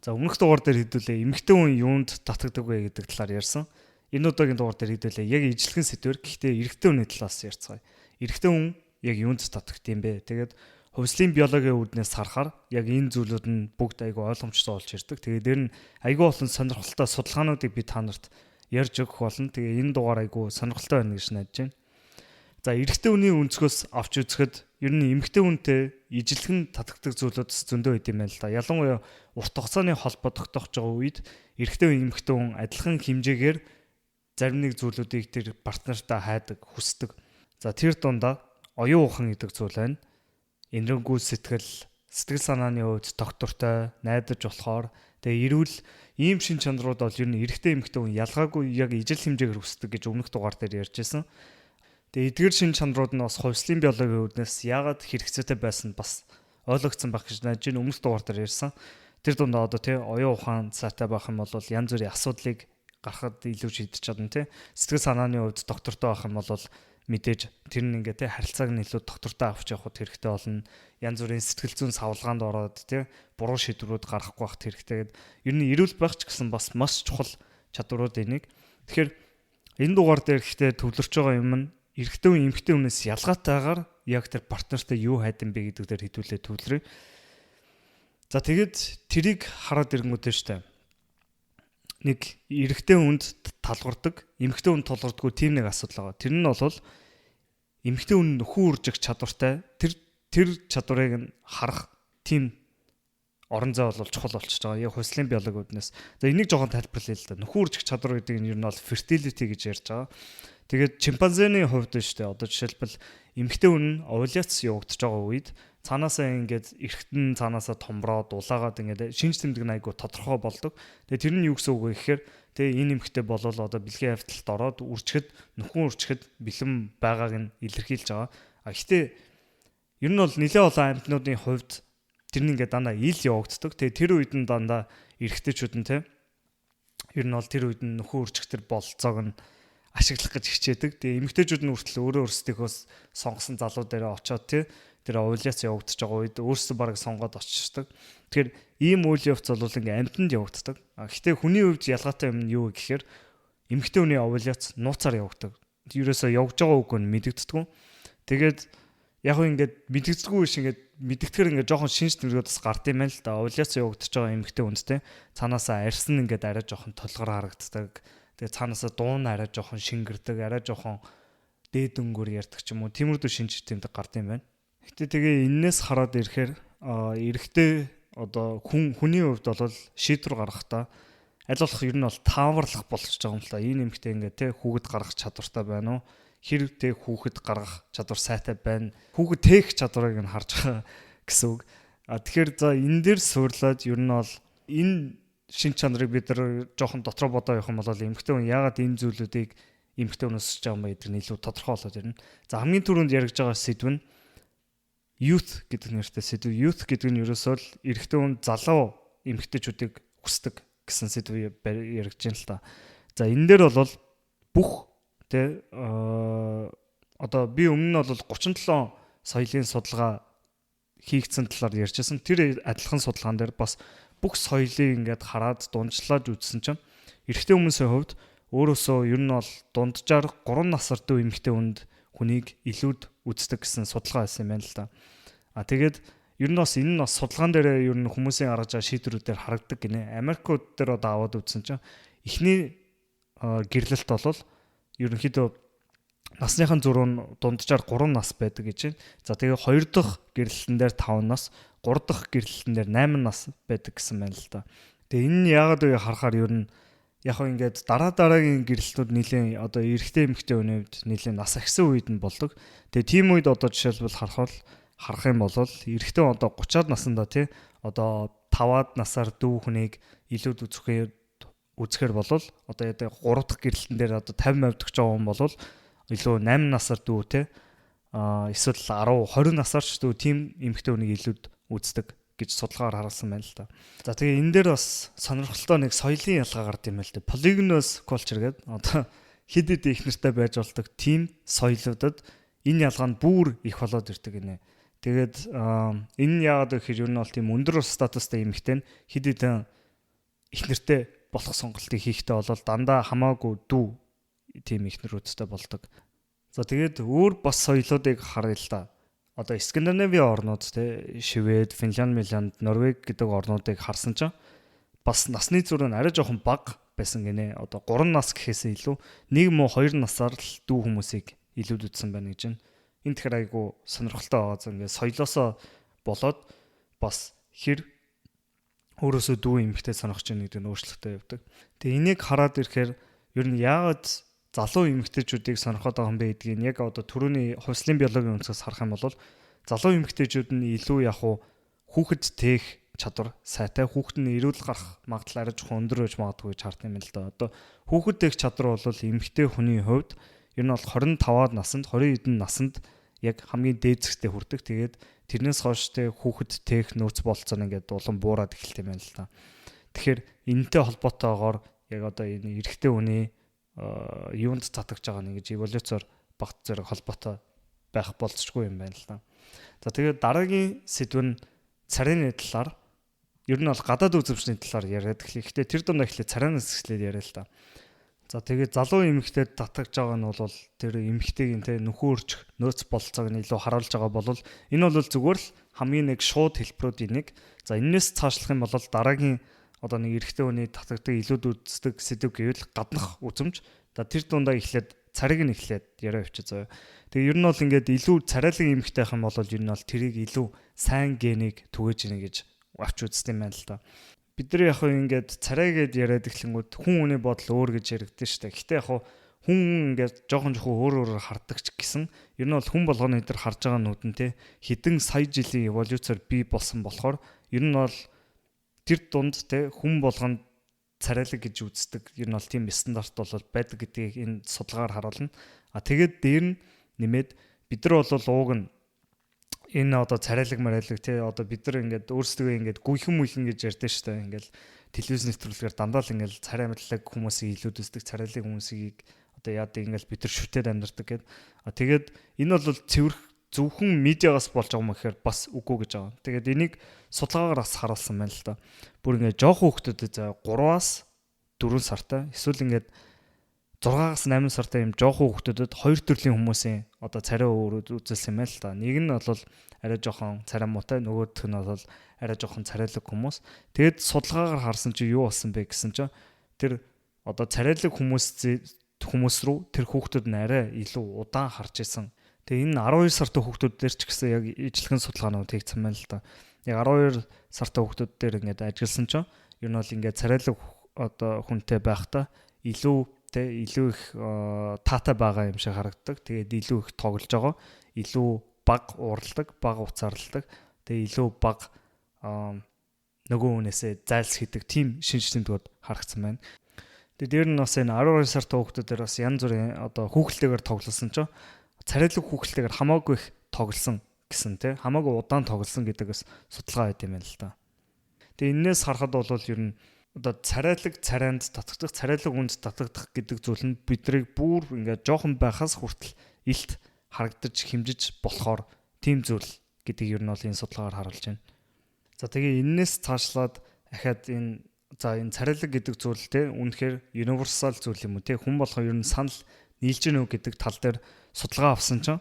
За өмнөх дугаар дээр хэдүүлээ эмэгтэй хүн юунд татагддаг вэ гэдэг талаар ярьсан. Энэ удаагийн дугаар дээр хэдүүлээ яг ижлэгэн сэдвэр гэхдээ эрэгтэй хүний талаас ярьцгаая. Эрэгтэй хүн яг юунд татагддаг юм бэ? Тэгээд хувьслын биологийн үүднээс харахаар яг энэ зүйлүүд нь бүгд айгүй ойлгомжтой болж ирдэг. Тэгээд дээр нь айгүй олон сонирхолтой судалгаануудыг би та нарт ярьж өгөх болно. Тэгээ энэ дугаар айгүй сонирхолтой байна гэж найдаж байна. За эрэгтэй хүний өнцгөөс авч үзэхэд ер нь эмэгтэй хүнтэй ижилхэн татагддаг зүйлүүд зөндөө байд юм байна л да. Ялангуяа урт хугацааны холбоо тогтоож байгаа үед эрэгтэй хүн эмэгтэй хүн адилхан хэмжээгээр зарим нэг зүйлүүдийг тэр партнертаа хайдаг, хүсдэг. За тэр дундаа оюун ухаан гэдэг зүйл байна. Энэрхүү сэтгэл санааны хувьд доктортой найдаж болохоор тэгээ эрүүл ийм шин чанарууд бол ер нь эрэгтэй эмэгтэй хүн ялгаагүй яг ижил хэмжээгээр хүсдэг гэж өмнөх дугаар дээр ярьжсэн. Тэгээ эдгээр шин чанарууд нь бас хувьслын биологийн үүднээс яагаад хэрэгцээтэй байсан бас ойлгогдсон байх гэж найдаж байна. Өмнөх дугаар дээр ярьсан. Тэр дундаа одоо оюун ухаан цаатай байх юм бол янз бүрийн асуудлыг гаргахад илүү шийдэж чадна Сэтгэл санааны хувьд доктортой байх юм бол мэдээж тэр нь ингээ харилцааг нь илүү доктортой авч явахд хэрэгтэй болно. Янз бүрийн сэтгэл зүйн савлгаанд ороод буруу шийдвэрүүд гаргахгүй байхд хэрэгтэй. Ер нь эрүүл байх ч гэсэн бас маш чухал чадварууд энийг. Тэгэхээр энэ дугаар дээр ихтэй төвлөрч байгаа юм нь эрэгтэй хүн эмэгтэй хүнээс ялгаатайгаар яг тэр партнертай юу хайдан бэ гэдэг дээр хэдүүлээ төвлөрье. За тэгээд тэрийг хараад ирэнгүүтээ штэ. Нэг эрэгтэй хүнд талгардаг, эмэгтэй хүнд тулгардаггүй тийм нэг асуудал байгаа. Тэр нь бол эмэгтэй хүн нөхөн үржих чадвартай. Тэр чадварыг нь харах тийм орон зай бол чухал болчихж байгаа. Яг хувьслын биологи үүднээс. За энийг жоохон тайлбарлая л да. Нөхөн үржих чадвар гэдэг нь ер нь бол fertility гэж ярьж байгаа. Тэгээд чимпанзены хувьд шүү дээ. Одоо жишээлбэл эмэгтэй хүн овуляц явагдаж байгаа үед цаанаасаа ингээд эргэтэн цаанаасаа томроод улаагаад ингээд шинж тэмдэг нь айгу тодорхой болдог. Тэгээд тэр нь юу гэсэн үг вэ гэхээр энэ эмэгтэй болол одоо бэлгийн хавталд ороод нөхөн үрчихэд бэлэн байгааг нь илэрхийлж байгаа. Гэхдээ ер нь бол нэлээд олон амьтнуудын хувьд тэр нь ингээд дандаа ил явагддаг. Тэгээд тэр үед нь дандаа эрэгтэйчүүд нь ер нь бол тэр үед нь нөхөн үрчих тэр болцоог нь ашиглах гэж хичээдэг. Тэгээ эмэгтэйчүүд нь хүртэл өөрөө өөрсдийнхөө сонгосон залуу дээрээ очоод тэр овуляц явагдаж байгаа үед өөрсдөө бараг сонгоод оччихдаг. Тэгэхээр ийм үйл явц бол ингээ амьтанд явагддаг. Гэхдээ хүний хувьд ялгаатай юм нь юу гэхээр эмэгтэй хүний овуляц нууцаар явагддаг. Ерөөсөө явж байгаа үг нь мэдэгддэггүй. Тэгээд яг хөө ингээд мэдэгддэггүй биш ингээд мэдэгдэхэр ингээд жоохон шинж тэмдгүүд бас гард юм байна л да. Овуляц явагдаж байгаа эмэгтэй хүндтэй цаанаасаа арьсан ингээд арай жоохон толгор харагддаг. Тэгээ цаанаасаа дуун арай жоохон шингэрдэг, арай жоохон дээд өнгөөр ярьдаг ч юм уу. Тиймэрхүү шинж тэмдэг гард юм байна. Гэтэ тэгээ энээс хараад ирэхээр эрэгтэй одоо хүний хувьд бол шийдвэр гаргахдаа аль болох ер нь бол тааварлах болчихж байгаа юм л да. Энэ эмэгтэй ингээ хүүхэд гаргах чадвартай байна уу? Хэрэг хүүхэд гаргах чадвар сайтай байна. Хүүхэд тээх чадварыг нь харж байгаа гэсэн үг. Тэгэхээр за энэ дээр суурлаад ер нь бол энэ шин чанарыг бид нар жоохон дотроо бодоо явах юм бол эмэгтэй хүн яагаад энэ зүйлүүдийг эмэгтэй хүнээс өсөж байгаа юм бэ гэдэг нь илүү тодорхой болоод ирнэ. За хамгийн түрүүнд яригдж байгаа сэдв нь youth гэдэг нэртэй сэдв. Youth гэдэг нь ерөөсөө л эрэгтэй хүн залуу эмэгтэйчүүдийг хүсдэг гэсэн сэдв яригдж байна л та. За энэ дээр бол бүх одоо би өмнө нь бол 37 соёлын судалгаа хийгдсэн талаар ярьжсэн. Тэр адилхан судалгаан дээр бас бүх соёлыг ингээд хараад дундчлаад үзсэн чинь эрэгтэй хүмүүсийн хувьд өөрөөсөө ер нь бол дунджаар 3 насар дүү эмэгтэй хүнийг илүүд үздэг гэсэн судалгаа байсан юм байна л да. Тэгээд ер нь бас энэ нь бас судалгаан дээр ер нь хүмүүсийн гаргаж байгаа шийдвэрүүдээр харагддаг гинэ. Америкууд дээр одоо аваад үзсэн чинь эхний гэрлэлт бол ерөнхийдөө насныхан зуруу нь дунджаар 3 нас байдаг гэж байна. За тэгээ 2 дахь гэрлэлтэн дээр 5 нас, 3 дахь гэрлэлтэн дээр 8 нас байдаг гэсэн байна л да. Тэгээ энэ нь яагаад вэ харахаар ер нь яг хөө ингээд дараагийн гэрлэлтүүд нэлийн одоо эрэгтэй эмэгтэй хүний хувьд нэлийн нас ахсан үед нь болдог. Тэгээ тийм үед одоо жишээлбэл харах юм бол эрэгтэй одоо 30-аад наснда одоо 5-аад насаар дүү хүнийг илүүд үзэхээр бол одоо 3 дахь гэрлэлтэн дээр одоо 50% төгсөж байгаа хүн бол илүү 8 насаар дүү эсвэл 20 насаар ч дүү тийм эмэгтэй хүнийг илүүд үздэг гэж судалгаагаар харуулсан байна л да. За тэгээ энэ дээр бас сонирхолтой нэг соёлын ялгаа гард юм л да. Polygamous culture гэдэг одоо хэд хэд их нартай байж болдог тийм соёлуудад энэ ялгаа нь бүр их болоод ирдэг гинэ. Тэгээд энэ яагаад гэхээр ер нь бол тийм өндөр статустай эмэгтэй нь хэд хэдэн эхнэртэй болох сонголтыг хийхдээ бол дандаа хамаагүй дүү тийм эхнэрүүдтэй болдог. За тэгээд өөр бас соёлоодыг харъя л да. Одоо Скандинавийн орнууд те Швед, Финлянд, Норвег гэдэг орнуудыг харсан чинь бас насны зүрх нь арай жоохон бага байсан гинэ. Одоо 3 нас гэхээсээ илүү 1 муу 2 насаар л дүү хүмүүсийг илүүдсэн байна гэж байна. Энэ тэгэхээр айгүй сонирхолтой байгаа. Ингээд соёлоосоо болоод бас хэр өөрөөсөө дүү эмэгтэй сонирхож байгаа гэдэг нь өөрчлөлттэй явдаг. Тэгээ энийг хараад ирэхээр ер нь яагаад залуу эмэгтэйчүүдийг сонирхоод байгаа юм бэ гэдгийг яг одоо түрүүний хувьслын биологийн үндэс харах юм бол залуу эмэгтэйчүүд нь илүү яг хүүхэд тээх чадвар сайтай, хүүхэд нь эрүүл гарах магадлал арай жоохон өндөр байж магадгүй гэж харт юм л да. Одоо хүүхэд тээх чадвар бол эмэгтэй хүний хувьд ер нь бол 25-аад наснд 20 хэдэн наснд яг хамгийн дээд зэгтээ хүрдэг. Тэгээд тэрнээс хойш хүүхэд тээх нөөц болцоо ингээд улам буураад эхэлт юм байна л та. Тэгэхээр энэтэй холбоотойгоор яг одоо энэ эрэгтэй хүний юунд татагч байгаа нэг гэж эволюцоор багт зэрэг холбоотой байх болцсохгүй юм байна л та. За тэгээд дараагийн сэдв нь царайны талаар ер нь бол гадаад үзэмжний талаар яриад эхлэв. Гэхдээ тэр дундаа эхлээд царайнаас эхлээд яриа л та. За тэгээд залуу эмэгтэйд татагч байгаа нь бол тэр эмэгтэйгийн те нөхөөрч нөөц болцоог нь илүү харуулж байгаа бол энэ бол зүгээр л хамгийн нэг шууд хэлбэрүүдийн нэг. За энэс цаашлах юм бол дараагийн одоо нэг эрэгтэй хүний татагддаг илүүд үздэг сэдв гэвэл гаднах үзэмж. За тэр дундаа эхлээд царайг нь эхлээд яриа авчиж заяа. Тэгээ ер нь бол ингээд илүү царайлаг эмэгтэй байх юм бол ер нь бол тэрийг илүү сайн генийг түгэж ийнэ гэж авч үзсэн юм байна л та. Бид нар яг ингээд царайгээд яриад эхлэнгүүд хүн хүний бодол өөр гэж яригдэн штэ. Гэхдээ яг хүн ингээд жоохон өөр хардаг ч гэсэн ер нь бол хүн болгоны дээр харж байгаа нүд нь те хэдэн сая жилийн эволюцаар бий болсон болохоор ер нь бол тэр дунд те хүн болгонд царайлаг гэж үздэг ер нь бол тийм стандарт бол байдаг гэдгийг энэ судалгаар харуулна. А тэгээд дээр нь нэмээд бид нар бол ууг нь энэ одоо царайлаг марайлаг тий одоо бид нар ингээд өөрсдөө ингээд гүйхэн мүхэн гэж ярьдэн штэ ингээд телевиз нэвтрүүлгээр дандаа л ингээд царайлаг хүмүүсийг илүүд үздэг царайлаг хүмүүсийг одоо яадаг ингээд бид нар шүтээд амьдардаг гэд. А тэгээд энэ бол цэвэрх зөвхөн медиагаас болж байгаа юм гэхээр бас үгүй гэж байгаа. Тэгээд энийг судалгаагаар бас харуулсан байна л да. Бүр ингээд жоохон хүүхдүүдэд за 3-аас 4 сартай эсвэл ингээд 6-аас 8 сартай юм жоохон хүүхдүүдэд хоёр төрлийн хүмүүсийн одоо царай өөрөд үзүүлсэн юм байна л да. Нэг нь бол арай жоохон царай муутай, нөгөөх нь бол арай жоохон царайлаг хүмүүс. Тэгэд судалгаагаар харсан чи юу болсон бэ гэсэн чи тэр одоо царайлаг хүмүүс рүү тэр хүүхдүүд нь арай илүү удаан харж исэн. Тэгээ энэ 12 сартай хүүхдүүд дээр ч гэсэн яг ижлэгэн судалгаанууд хийгдсэн байна л да. Яг 12 сартай хүүхдүүд дээр ингээд ажилласан ч ер нь бол ингээд царайлаг одоо хүнтэй байхдаа илүү их таатай байгаа юм шиг харагддаг. Тэгээд илүү их тоглож байгаа. Илүү бага уурладаг, бага уцаарладаг. Тэгээд илүү бага нөгөө хүнээсээ зайлс хийдэг тийм шинж тэмдгүүд харагдсан байна. Тэгээд дээр нь бас энэ 12 сартай хүүхдүүдээр бас янз бүрийн одоо хүүхэлтэйгээр тоглосон ч царайлаг хүүхэлтэйгээр хамаагүй их тоглосон гэсэн тий хамаагүй удаан тоглосон гэдэг бас судалгаа байд юм байна л та. Тэгээд энээс харахад бол ер нь одоо царайлаг царайнд татагдах, царайлаг үнд татагдах гэдэг зүйл нь бидрийг бүр ингээд жоохон байхаас хүртэл илт харагдаж хэмжиж болохоор тийм зүйл гэдгийг ер нь бол энэ судалгаагаар харуулж байна. За тэгээ энэс цаашлаад ахаад энэ царайлаг гэдэг зүйл те үнэхээр универсал зүйл юм уу те хүн болгоо ер нь санал нийлж гэнэ үү гэдэг тал дээр судалгаа авсан чинь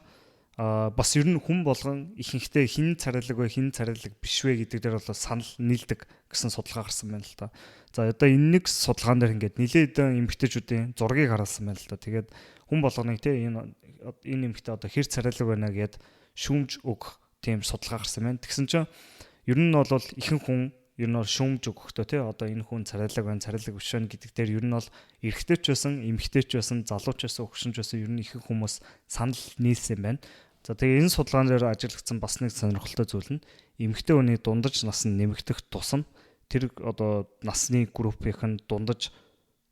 бас ер нь хүн болгон ихэнхдээ хин царайлаг вэ хин царайлаг биш вэ гэдэг дээр бол санал нийлдэг гэсэн судалгаа гарсан байна л та. За одоо энэ нэг судалгаан дээр ингээд нэлээд эмэгтэйчүүдийн зургийг харуулсан байна л та. Тэгээд хүн болгоныг те энэ эмэгтэй одоо хэр царайлаг байна гэд шүүмж өгөх тийм судалгаа гарсан байна. Тэгсэн чинь ер нь бол ихэнх хүн ер нь бол шүүмж өгөхдөө те одоо энэ хүн царайлаг байна царайлаг биш байна гэдэг дээр ер нь бол эрэгтэйч байсан эмэгтэйч байсан залууч байсан өгшинч байсан ер нь ихэнх хүмүүс санал нийлсэн байна. За тэгээ энэ судалгаан дээр ажиглагдсан бас нэг сонирхолтой зүйл нь эмэгтэй хүний дундаж нас нь нэмэгдэх тусам тэр одоо насны группийнх нь дундаж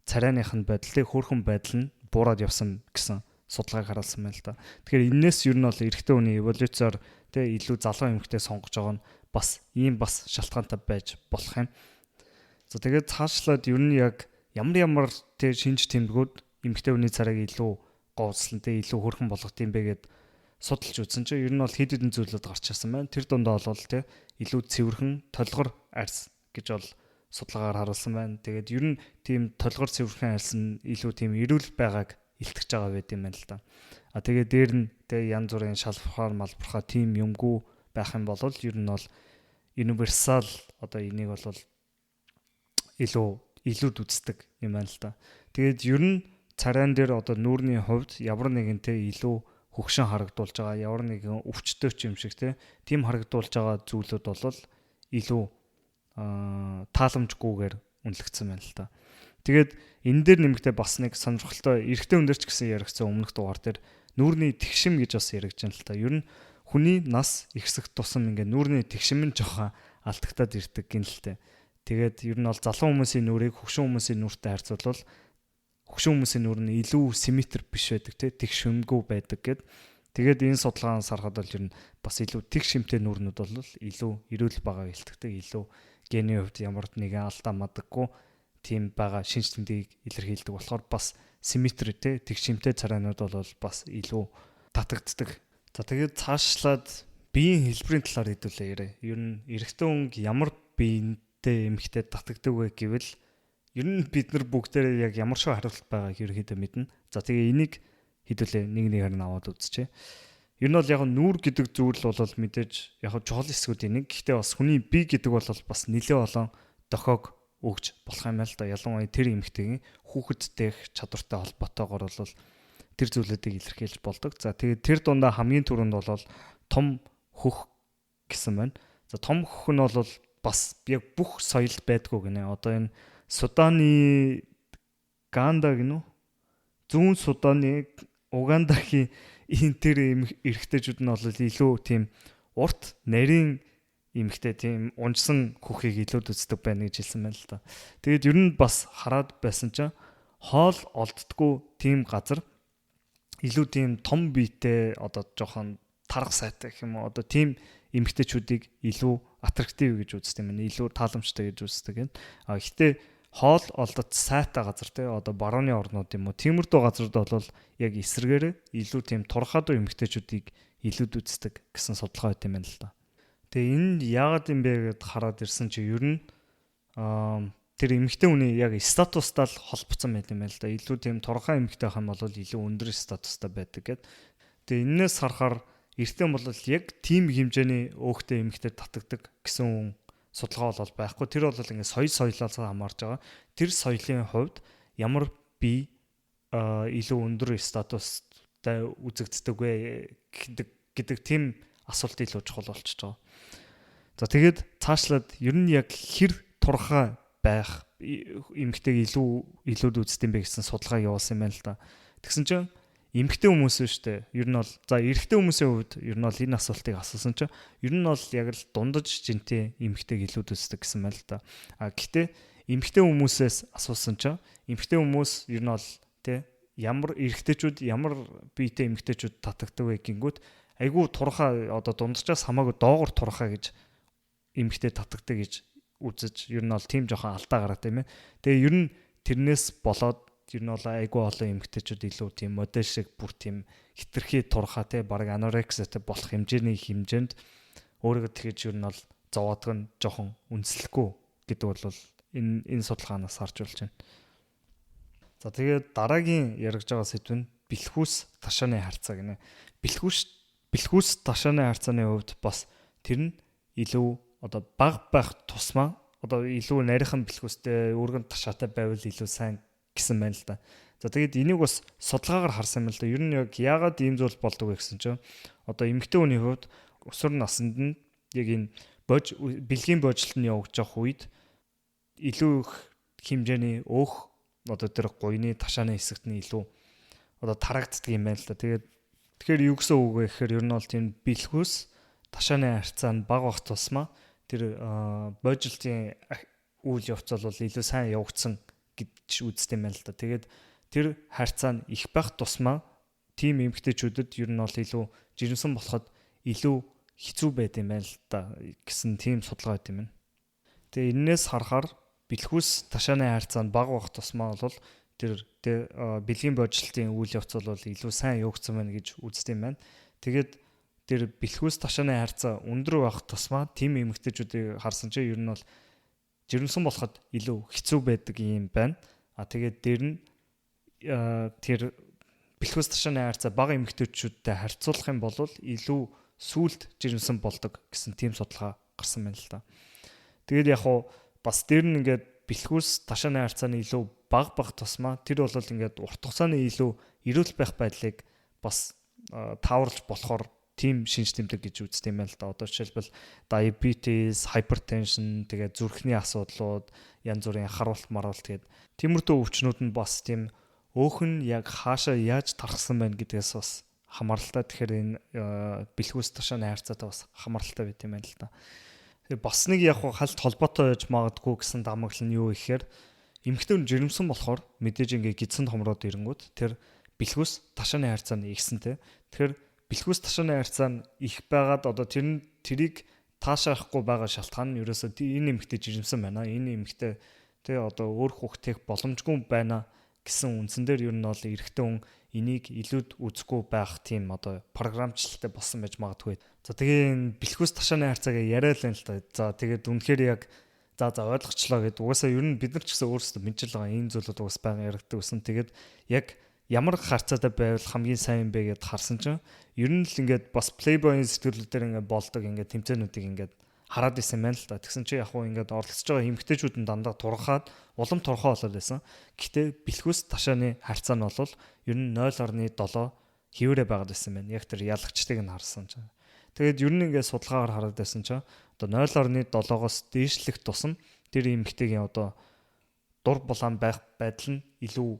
царайных нь байдал тэг хөөрхөн байдал нь буураад явсан гэсэн судалгааг харуулсан байна л да. Тэгэхээр энэс ер нь бол эрэгтэй хүний эволюцаар тэг илүү залуу эмэгтэй сонгож байгаа нь бас ийм бас шалтгаантай байж болох юм. За тэгээд цаашлаад ер нь яг ямар тэг шинж тэмдгүүд эмэгтэй хүний царайг илүү говьслан тэг илүү хөөрхөн болгох юм бэ гэд судалж үзсэн чинь ер нь бол хэд хэдэн зүйлүүд гарч ирсэн байна. Тэр дундаа бол те илүү цэвэрхэн толгор арьс гэж бол судалгаагаар харуулсан байна. Тэгээд ер нь тийм толгор цэвэрхэн арьсан илүү тийм эрүүл байгааг илтгэж байгаа байт юм байна л да. Тэгээд дээр нь тэг янз бүрийн шалбархаар малбархаа тийм юмгүй байх юм бол ер нь бол универсал одоо энийг бол илүүд үздэг юм байна л да. Тэгээд ер нь царайн дээр одоо нүүрний хувьд ямар нэгэнтэй илүү хөгшин харагдуулж байгаа, ямар нэгэн өвчтөй ч юм шиг тийм харагдуулж байгаа зүйлүүд бол илүү тааламжгүйгээр үнэлэгдсэн байна л да. Тэгээд энэ дээр нэмэгдээ бас нэг сонирхолтой эрэгтэй хүн дээр ч гэсэн яригдсан өмнөх дугаар дээр нүүрний тэгшим гэж бас яригдж байна л да. Ер нь хүний нас ихсэх тусам ингээ нүүрний тэгшим нь жоохон алдагтаад ирдэг гин л дээ. Тэгээд ер нь бол залуу хүмүүсийн нүрийг хөгшин хүмүүсийн нүртэй харьцуулбал хөгшин хүмүүсийн нүр нь илүү симметр биш байдаг тэгшимгүй байдаг гэд. Тэгээд энэ судалгаанаас харахад бол ер нь бас илүү тэгшимтэй нүрнүүд бол илүү эрүүл байгааг илтгэдэг, илүү гений хувьд ямар нэгэн алдаа мадаггүй тийм байгаа шинж тэмдгийг илэрхийлдэг болохоор бас симметр тэгшимтэй царайнууд бол бас илүү татагддаг. За тэгээд цаашлаад биеийн хэлбэрийн талаар хэдүүлээ ярэ. Ер нь эрэгтэй хүн ямар биентэй эмэгтэй татагддаг вэ гэвэл ер нь бид нар бүгдээрээ яг ямар шиг хариулт байгааг ерөөхдөө мэднэ. За тэгээ энийг хэдүүлээ нэг харин аваад үзчихье. Ер нь бол яг нүүр гэдэг зүйл бол мэдээж яг чухал хэсгүүдийн нэг. Гэхдээ бас хүний бие гэдэг бол бас нэлээд олон дохиог өгж болох юм байна л да. Ялангуяа тэр эмэгтэйгийн хүүхэдтэй чадвартай холбоотойгоор бол тэр зүйлүүдийг илэрхийлж болдог. За тэгээд тэр дундаа хамгийн түрүүнд бол том хөх гэсэн байна. За том хөх нь бол бас яг бүх соёлд байдгүй гинэ. Одоо энэ Суданы Ганда гинүү? Зүүн Суданы Угандагийн энэ тэр эрэгтэйчүүд нь бол илүү тийм урт нарийн эмэгтэй тийм унжсан хөхийг илүү үздэг байна гэж хэлсэн байна л да. Тэгээд ер нь бас хараад байсан чинь хоол олддгүй тийм газар илүү тийм том биетэй одоо жоохон тарга сайтай гэх юм уу одоо тийм эмэгтэйчүүдийг илүү аттрактив гэж үздэг юм. Илүү тааламжтай гэж үздэг юм. Гэхдээ хоол олдод сайтай газар одоо барууны орнууд юм уу тиймэрдүү газард бол яг эсрэгээр илүү тийм турхаадуу эмэгтэйчүүдийг илүүд үздэг гэсэн судалгаа байт юм байна л да. Тэгээ энэ яагаад юм бэ гэд хараад ирсэн чи ер нь тэр эмэгтэй хүний яг статустай л холбоцсон байт юм байна л да. Илүү тийм турхаа эмэгтэй хам бол илүү өндөр статустай байдаг гэд. Тэгээ энээс харахаар эртний бол яг тийм хэмжээний өөхтэй эмэгтэй татагддаг гэсэн судалгаа бол байхгүй. Тэр бол ингээд соёлоос хамаарж байгаа. Тэр соёлын хувьд ямар бие илүү өндөр статустай үзэгддэг вэ гэдэг тийм асуулт илүү чухал болчихж байгаа. За тэгээд цаашлаад ер нь яг хэр турхаа байх эмэгтэйг илүүд үздэг юм бэ гэсэн судалгаа явуулсан юм байна л да. Тэгсэн чинь эмэгтэй хүмүүс шүү дээ. Ер нь бол за эрэгтэй хүмүүсийн хувьд ер нь бол энэ асуултыг асуусан чинь ер нь бол яг л дундаж жинтэй эмэгтэйг илүүд үздэг гэсэн байна л да. Гэхдээ эмэгтэй хүмүүсээс асуусан чинь эмэгтэй хүмүүс ер нь бол ямар эрэгтэйчүүд ямар биетэй эмэгтэйчүүд татагдаг вэ гингүүд айгүй турхаа одоо дунджаас хамаагүй доогор турхаа гэж эмэгтэй татагдаг гэж үзэж ер нь бол тийм жоохон алдаа гараад тийм ээ. Тэгээ ер нь тэрнээс болоод ер нь бол айгүй олон эмэгтэйчүүд илүү тийм модель шиг бүр тийм хитрхи турхаа баг анорексиатай болох хэмжээнд өөрийгөө тэгэж ер нь бол зовоодг нь жоохон үнслэхгүй гэдэг бол энэ судалгаанаас харж болж байна. За тэгээд дараагийн яригж байгаа сэдв нь бэлхүүс ташааны харьцаа гинэ. Бэлхүүс ташааны харьцааны хувьд бас тэр нь илүү одоо баг байх тусмаа одоо илүү нарийнхан бэлхүүстэй өргөн ташаатай байвал илүү сайн гэсэн байна л да. За тэгээд энийг бас судалгаагаар харсан юм л да. Ер нь яг яагаад ийм зүйл болдог вэ гэсэн чинь одоо эмэгтэй хүний хувьд өсвөр наснд нь яг энэ бэлгийн боожлтны явагдаж явах үед илүү их хэмжээний өөх одоо тэр гуйны ташааны хэсэгт нь илүү одоо тарагддаг юм байна л да. Тэгэхээр юу гэсэн үг вэ гэхээр ер нь бол тийм бэлхүүс ташааны харьцаа нь бага бах тусмаа тэр боожлтын үйл явц бол илүү сайн явагдсан гэж үздэг юм байна л да. Тэгээд тэр харьцаа нь их байх тусмаа тим эмэгтэйчүүдэд ер нь бол илүү жирэмсэн болоход илүү хэцүү байд юм байна л да гэсэн тийм судалгаа байт юм байна. Тэгээ энээс харахаар бэлхүүс ташааны харьцаа нь бага бах тусмаа бол тэр бэлгийн боожлтын үйл явц бол илүү сайн явагдсан байна гэж үздэг юм байна. Тэгээд тэр бэлхүүс ташааны харьцаа өндөр байх тусмаа тим эмэгтэйчүүдийг харсан чинь ер нь бол жирэмсэн болоход илүү хэцүү байдаг юм байна. Тэгээд дээр нь тэр бэлхүүс ташааны хайрцаг бага эмэгтэйчүүдтэй харьцуулах юм бол илүү сүулт жирэмсэн болдог гэсэн тийм судалгаа гарсан байна л та. Тэгээд яг хуу бас дээр нь ингээд бэлхүүс ташааны хайрцааны илүү бага тусмаа тэр бол ингээд урт хугацааны илүү эрүүл байх байдлыг бас тааварлж болохоор тийм шинж тэмдэг гэж үздэг юм байна л да. Одоо жишээлбэл diabetes, hypertension, тэгээд зүрхний асуудлууд, янз бүрийн харуулт маруулт тэгээд тиймэрхүү өвчнүүд нь бас тийм өөх нь яг хаашаа яаж тархсан байна гэдгээс бас хамааралтай. Тэгэхээр энэ бэлхүүс ташааны хайрцаатай бас хамааралтай байт юм байна л да. Тэгээд бас нэг яг халт холбоотой байж магадгүй гэсэн дамагл нь юу гэхээр эмэгтэй хүн жирэмсэн болохоор мэдээж ингээ гидсэн томроод ирэнгүүт тэр бэлхүүс ташааны хайрцаа нь ихсэнтэй. Тэгэхээр бэлхүүс ташааны хайрцаа нь их байгаад одоо тэрийг таашаахгүй байгаа шалтгаан нь ерөөсөө энэ эмэгтэй жирэмсэн байна. Энэ эмэгтэй тэ одоо өөр хүүхдэх боломжгүй байна гэсэн үндсэн дээр ер нь бол эрэгтэй хүн энийг илүүд үзэхгүй байх тийм одоо програмчлалтай болсон байж магадгүй. За тэгээ энэ бэлхүүс ташааны хайрцаагаа яриад л та. За тэгээд үнэхээр яг за ойлгочлоо гэдэг. Угаасаа ер нь бид нар ч гэсэн өөрсдөө мэдчихэл байгаа ийм зүйлүүд угаас байнга яригддаг гэсэн. Тэгээд яг ямар харьцаатай байвал хамгийн сайн юм бэ гэдээ харсан чинь ер нь л ингээд бас Playboy-ийн сэтгэлүүдээр ингээд болдог ингээд тэмцээнүүдийг ингээд хараад исэн байна л да. Тэгсэн чи яг хуу ингээд оролцож байгаа эмэгтэйчүүд нь дандаа турхаад улам турхаа болоод байсан. Гэхдээ бэлхүүс ташааны харьцаа нь бол ер нь 0.7 хэвээрээ байгаад байсан байна. Яг тэр ялагчдыг нь харсан чинь. Тэгээд ер нь ингээд судалгаагаар хараад байсан чинь одоо 0.7-оос дээшлэх тусам тэр эмэгтэйгийн одоо дур булаан байх байдал нь илүү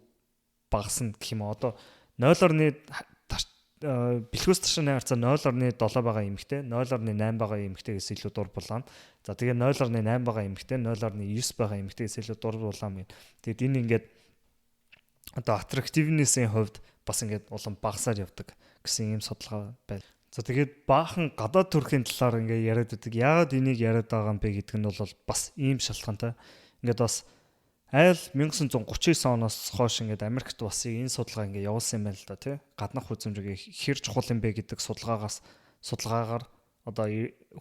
багасна гэх юм. Одоо 0.0 бэлхүүс ташааны харьцаа 0.7 байгаа эмэгтэй 0.8 байгаа эмэгтэйгээс илүү дур булаан. За тэгээ 0.8 байгаа эмэгтэй 0.9 байгаа эмэгтэйгээс илүү дур булаан байна. Тэгэд энэ ингээд одоо attractiveness-ийн хувьд бас ингээд улам багасаар явдаг гэсэн ийм судалгаа байна. За тэгээд баахан гадаад төрхийн талаар ингээд яриад байдаг. Яагаад энийг яриад байгаа юм бэ гэдэг нь бол бас ийм шалтгаантай. Ингээд бас айл 1939 оноос хойш ингээд Америкт бас энэ судалгаа ингээд явуулсан юм байна л да тий. Гаднах үзмжийг хэр чухал юм бэ гэдэг судалгаагаар одоо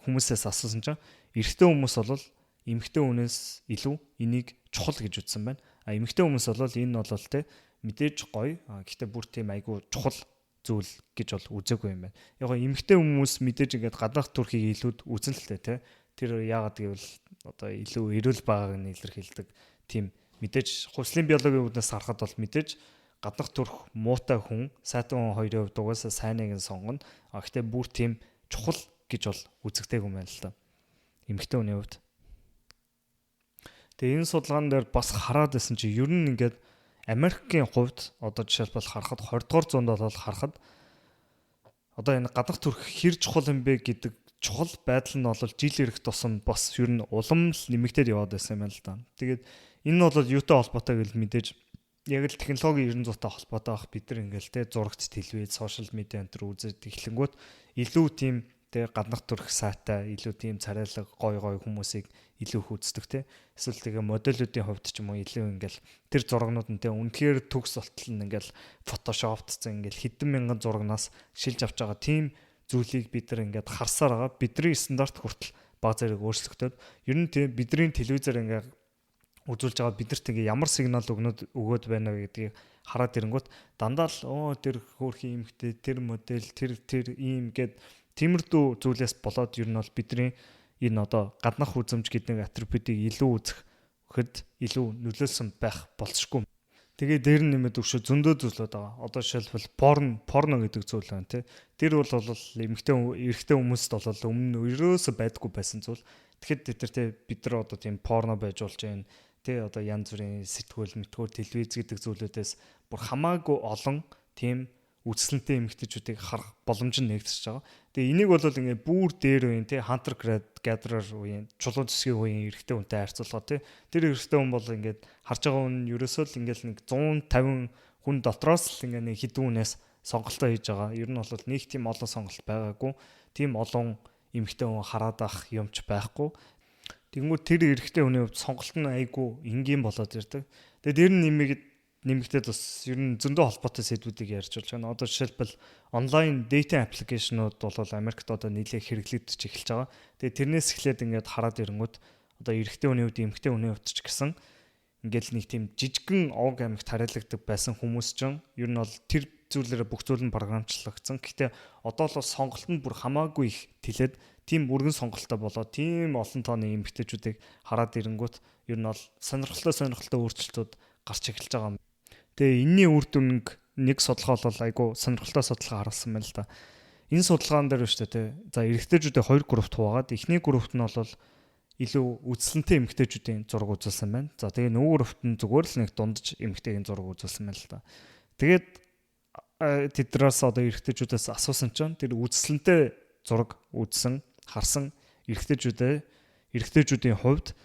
хүмүүсээс асуусан чинь эрэгтэй хүмүүс бол эмэгтэй хүнээс илүү энийг чухал гэж үзсэн байна. Эмэгтэй хүмүүс бол энэ бол тий мэдээж гоё. Гэхдээ бүр тийм айгүй чухал зүйл гэж бол үзээгүй юм байна. Яг нь эмэгтэй хүмүүс мэдээж ингээд гаднах төрхийг илүүд үзэн л тий. Тэр яагаад гэвэл одоо илүү эрүүл байгааг нь илэрхийлдэг. Тийм мэдээж хувьслын биологийн үүднээс харахад бол мэдээж гаднах төрх муутай хүн сайхан хүн хоёрын хувьд угаасаа сайныг нь сонгоно. Гэхдээ бүр тийм чухал гэж бол үзэгдээгүй юм байна л да. Эмэгтэй хүний хувьд. Тэгээ энэ судалгаан дээр бас хараад байсан чи ер нь ингээд Америкийн хувьд одоо жишээлбэл харахад 20 дугаар зуунд бол харахад одоо энэ гаднах төрх хэр чухал юм бэ гэдэг чухал байдал нь бол жил ирэх тусам бас ер нь улам л нэмэгдээд яваад байсан юм байна л да. Тэгээд энэ нь бол юутай холбоотой гэвэл мэдээж яг л технологийн 900-тай холбоотой байх. Бид нар ингээл те зурагт телевиз, сошиал медиа энэ төр үзээд эхлэнгүүт илүү тийм те гаднах төрх сайтай, илүү тийм царайлаг гой хүмүүсийг илүү их үздэг те. Эсвэл тэгээ модельүүдийн хувьд ч юм уу илүү ингээл тэр зурагнууд нь те үнэхээр төгс болтол нь ингээл фотошоптцсан ингээл хэдэн мянган зурагнаас шилж авч байгаа тийм зүйлийг бид нар ингээд харсаар байгаа. Бидний стандарт хүртэл баг зэрэг өөрчлөгдөд ер нь тийм бидний телевизээр ингээд үзүүлж байгаа бидэрт ингээ ямар сигнал өгөөд байна вэ гэдгийг хараад ирэнгүүт дандаа л тэр хөөрхөн эмхтэй тэр модель тэр ийм гэд тиймэрдүү зүйлээс болоод ер нь бол бидний энэ одоо гаднах үзэмж гэдэг атрибутыг илүү үзэхэд илүү нөлөөлсөн байх болцшгүй. Тэгээ дээр нь нэмээд өгшөө зөндөө зүйлүүд байгаа. Одоо жишээлбэл порно гэдэг зүйл байна тий. Тэр бол эрэгтэй хүмүүст бол өмнө ерөөсө байдаггүй байсан зүйл. Тэгэхэд бид нар одоо тийм порно байж болж байна. Тэ одоо янз бүрийн сэтгүүл, телевиз гэдэг зүйлүүдээс бүр хамаагүй олон тийм үзэсгэлэнтэй эмэгтэйчүүдийг харах боломж нь нэгдэж байгаа. Тэгээ энийг бол ингээ бүр дээр үеийн тий hunter gatherer үеийн чулуун зэсгийн үеийн эрэгтэй хүнтэй харьцуулахад тий тэр эрэгтэй хүн бол ингээд харж байгаа хүн ерөөсөө л ингээл нэг 150 хүн дотроос л ингээ нэг хэдэн хүнээс сонголтоо хийж байгаа. Ер нь бол нэг тийм олон сонголт байгаагүй. Тийм олон эмэгтэй хүн хараад ах юмч байхгүй. Тэгэнгүүт тэр эрэгтэй хүний хувьд сонголт нь айгүй энгийн болоод ирдэг. Тэгээд ер нь нэмэгдээд бас ер нь зөндөө холбоотой сэдвүүдийг ярьж болж байна. Одоо жишээлбэл онлайн dating application-ууд бол Америкт одоо нэлээд хэрэглэгдэж эхэлж байгаа. Тэгээд тэрнээс эхлээд ингээд хараад ирэнгүүт одоо эрэгтэй хүний хувьд эмэгтэй хүний хувьд ч гэсэн ингээл нэг тийм жижигхэн ог амьд тариалагддаг байсан хүмүүс ч ер нь бол тэр зүйлээрээ бүх зүйл нь програмчлагдсан. Гэхдээ одоо л сонголт нь бүр хамаагүй их тэлээд тийм бүргэн сонголттой болоод тийм олон тооны эмэгтэйчүүдийг хараад ирэнгүүт ер нь бол сонирхолтой өөрчлөлтүүд гарч эхэлж байгаа юм. Тэгээ энэний үр дүнг нэг судалгаа бол айгу сонирхолтой судалгаа харуулсан байна л да. Энэ судалгаан дээр шүү дээ. За эрэгтэйчүүдээ 2 группт хуваагаад эхний группт нь бол илүү үзэсгэлэнтэй эмэгтэйчүүдийн зураг үзүүлсэн байна. За тэгээ нөгөө группт нь зүгээр л нэг дундаж эмэгтэйгийн зураг үзүүлсэн байна л да. Тэгээд тэднээс одоо эрэгтэйчүүдээс асуусан чинь тэр үзэсгэлэнтэй зураг үзсэн, харсан эрэгтэйчүүдийн хувьд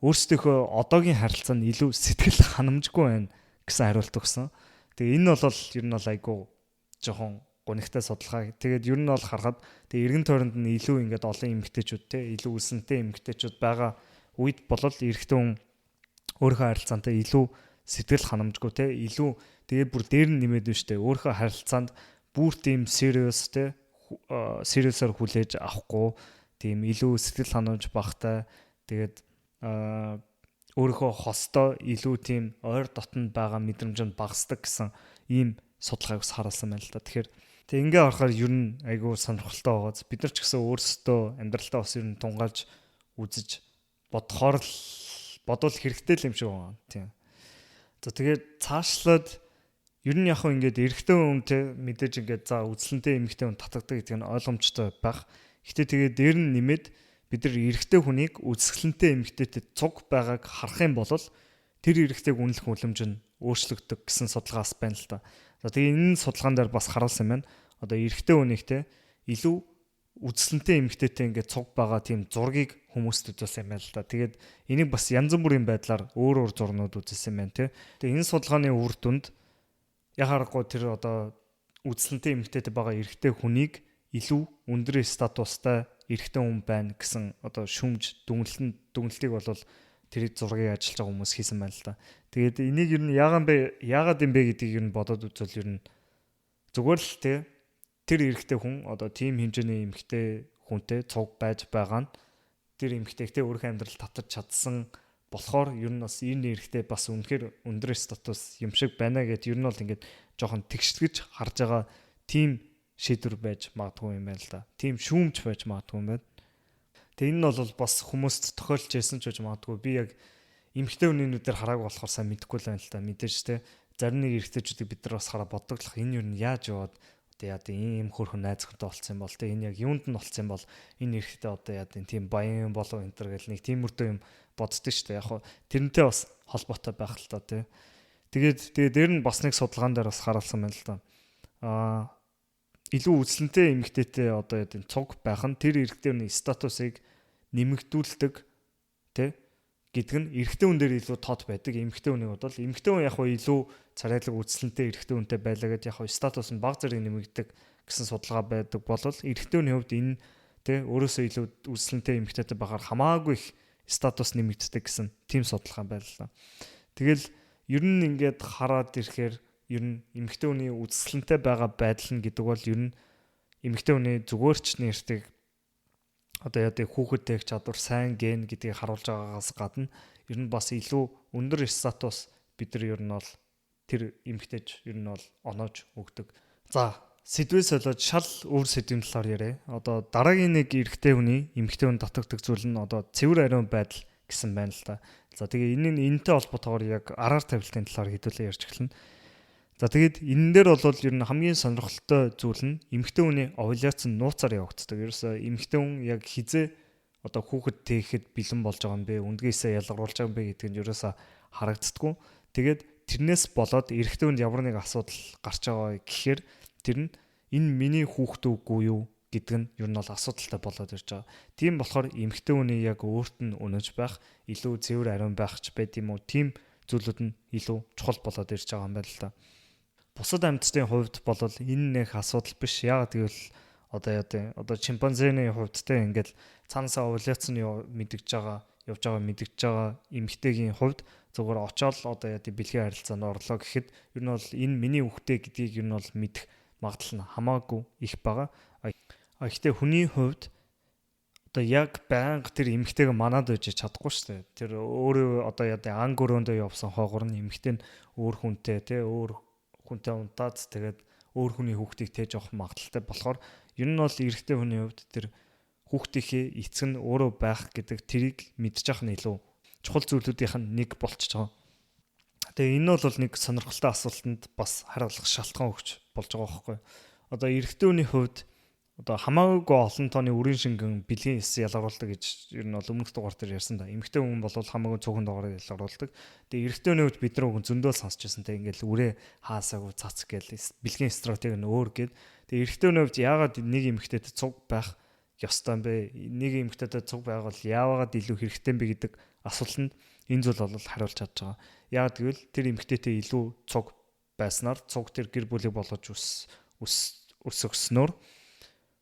өөрсдийнхөө одоогийн харилцаанд илүү сэтгэл ханамжгүй байна гэсэн хариулт өгсөн. Тэгээ энэ бол ер нь айгу жоохон гонигтай судалгаа. Тэгээд ер нь бол харахад тэгээ эргэн тойронд нь илүү ингээд олон эмэгтэйчүүд те илүү үлсэнтэй эмэгтэйчүүд байгаа үед болол эрэгтэй хүн өөрийнхөө харилцаантай илүү сэтгэл ханамжгүй те илүү тэгээд бүр дээр нь нэмээд нь штэ өөрийнхөө харилцаанд бүр тийм serious-аар хүлээж авахгүй тийм илүү сэтгэл ханамж багтай тэгээд өөрийнхөө хостоо илүү тийм ойр дотнд байгаа мэдрэмж нь багасдаг гэсэн ийм судалгааг харуулсан байна л да. Тэгэхээр тэг ингээ харахаар ер нь айгүй сонирхолтой байгааз бид нар ч гэсэн өөрсдөө амьдралтаа бас ер нь тунгааж үзэж бодохоор л бодвол хэрэгтэй л юм шиг байна. Тийм. За тэгээд цаашлаад ер нь яг хөө ингээд эрэгтэй хүнтэй мэдээж ингээд за үзлэнтэй эмэгтэй хүн татагдаг гэдэг нь ойлгомжтой байх. Гэхдээ тэгээд дээр нь нэмээд бид нар эрэгтэй хүнийг үзэсгэлэнтэй эмэгтэйтэй цуг байгааг харах юм бол тэр эрэгтэйг үнэлэх үлэмж нь өөрчлөгддөг гэсэн судалгаас байна л да. За тэгээ энэ судалгаан дээр бас харуулсан байна. Одоо эрэгтэй хүнийхтэй илүү үзэсгэлэнтэй эмэгтэйтэй ингээд цуг байгаа тийм зургийг хүмүүст үзүүлсэн юм байна л да. Тэгээд энийг бас янз бүрийн байдлаар өөр зурнууд үзүүлсэн байна те. Тэгээ энэ судалгааны үр дүнд яхаарахгүй тэр одоо үзэсгэлэнтэй эмэгтэйтэй байгаа эрэгтэй хүнийг илүү өндөр статустай эрэгтэй хүн байна гэсэн одоо шүмж дүгнэлтийг бол тэр зургийг ажиллаж байгаа хүмүүс хийсэн байна л да. Тэгээд энийг ер нь яагаад юм бэ гэдгийг ер нь бодоод үзвэл ер нь зүгээр л тэр эрэгтэй хүн одоо тийм хэмжээний эмэгтэй хүнтэй цуг байж байгаа нь тэр эмэгтэйгтэй өөрийнхөө амьдрал татаж чадсан болохоор ер нь бас энэ эрэгтэй бас үнэхээр өндөр статус юм шиг байна гэд ер нь бол ингээд жоохон тэгшлэгж харж байгаа тийм шийдвэр байж магадгүй юм байна л да. Тийм шүүмж байж магадгүй юм байна. Тэгээ энэ нь бол бас хүмүүст тохиолж байсан ч гэж магадгүй. Би яг эмэгтэй хүнийнүүдээр хараагүй болохоор сайн мэдэхгүй л байна л да. Мэдээж те зарим нэг эрэгтэйчүүдийг бид нар бас хараа бодоглох энэ юу нь яаж яваад одоо яа ийм хөрхөн найз хүнтэй болцсон юм бол те энэ яг юунд нь болцсон юм бол энэ эрэгтэй одоо яа тийм баян болов энэ төр гэл нэг тиймэрхүү юм боддөө шүү дээ. Яг хоо тэрнтэй бас холбоотой байх л та те. Тэгээд дээр нь бас нэг судалгаан дээр бас харуулсан байна л да. Илүү үзлэнтэй эмэгтэйтэй одоо яа тийм цуг байх нь тэр эрэгтэйний статусыг нэмэгдүүлдэг тэ гэдэг нь эрэгтэй хүн дээр илүү тод байдаг. Эмэгтэй хүнийг бол эмэгтэй хүн яг хөө илүү царайлаг үзлэнтэй эрэгтэй хүнтэй байлаа гэдээ яг хөө статус нь бага зэрэг нэмэгддэг гэсэн судалгаа байдаг болол эрэгтэй хүний хувьд энэ тэ өөрөөсөө илүү үзлэнтэй эмэгтэйтэй байхаар хамаагүй их статус нэмэгддэг гэсэн тийм судалгаа байлаа. Тэгэл ер нь ингээд хараад ирэхээр ер нь эмэгтэй хүний үзэсгэлэнтэй байгаа байдал нь гэдэг бол ер нь эмэгтэй хүний зүгээрч нэртэг одоо яа гэдэг хүүхэд тех чадвар сайн ген гэдгийг харуулж байгаагаас гадна ер нь бас илүү өндөр статус бид нар ер нь бол тэр эмэгтэйж ер нь бол оноож өгдөг. За сэдвээ солиод шал өөр сэдвийн талаар яриа. Одоо дараагийн нэг эрэгтэй хүний эмэгтэй хүн татагддаг зүйл нь одоо цэвэр ариун байдал гэсэн байна л да. За тэгээ энэтэй холбоотойгоор яг араар тавилтын талаар хэдүүлээ ярьж эхэлнэ. За тэгээд энэ дээр бол ер нь хамгийн сонирхолтой зүйл нь эмэгтэй хүний овуляц нь нууцаар явагддаг. Ерөөсөө эмэгтэй хүн яг хизээ одоо хүүхэд тээхэд бэлэн болж байгаа юм бэ, үндгээсээ ялгаруулж байгаа юм бэ гэдэг нь ерөөсөө харагддаггүй. Тэгээд тэрнээс болоод эрэгтэй хүнд ямар нэг асуудал гарч байгаа гэхээр тэр нь энэ миний хүүхэд үгүй юу гэдэг нь ер нь бол асуудалтай болоод ирж байгаа. Тийм болохоор эмэгтэй хүний яг өөрт нь өнөж байх, илүү цэвэр ариун байх ч байт юм уу, тийм зүйлүүд нь илүү чухал болоод ирж байгаа юм байна л да. Бусад амьтдын хувьд бол энэ нэг асуудал биш. Яагаад гэвэл одоо чимпанзений хувьд те ингээд цаанасаа овуляцны явж байгаа эмэгтэйгийн хувьд зөвхөн очоод одоо яа тий бэлгийн харилцаанд орлоо гэхэд ер нь бол энэ миний хүүхдээ гэдгийг ер нь бол мэдэх магадлал нь хамаагүй их байгаа. Гэхдээ хүний хувьд одоо яг байнга тэр эмэгтэйгээ манаад байж чадахгүй шүү дээ. Тэр өөрөө одоо яа гэдэг анги өрөөндөө явсан хоогоор нь эмэгтэй нь өөр хүнтэй тий өөр хүнтэй унтаад тэгээд өөр хүний хүүхдийг тээж авах магадaltaй болохоор ер нь бол эрэгтэй хүний хувьд тэр хүүхдийнхээ эцэг нь өөрөө байх гэдэг тэрийг мэдчих нь илүү чухал зүйлүүдийнх нь нэг болчихж байгаа. Тэгээ энэ бол нэг сонирхолтой асуултанд бас хариулах шалтгаан өгч болж байгаа байхгүй. Одоо эрэгтэй хүний хувьд одоо хамаагүй олон тооны үрийн шингэн бэлгийн эс ялгаруулдаг гэж ер нь бол өмнөх дугаар дээр ярьсан да. Эмэгтэй хүн бол хамаагүй цөөхөн дугаар ялгаруулдаг. Тэгээ эрэгтэй хүний хувьд бид нар уг зөндөө сонсч байсан те ингээл үрээ хаасаагүй цац гээл бэлгийн стратеги нь өөр гээд. Тэгээ эрэгтэй хүний хувьд яагаад нэг эмэгтэйтэй цуг байх ёстой юм бэ? Нэг эмэгтэйтэй цуг байвал яагаад илүү хэрэгтэй юм бэ гэдэг асуултанд энэ зүйл бол хариулж чадж байгаа. Яагаад гэвэл тэр эмэгтэйтэй илүү цуг байснаар цуг тэр гэр бүлийг болгож өсгснөөр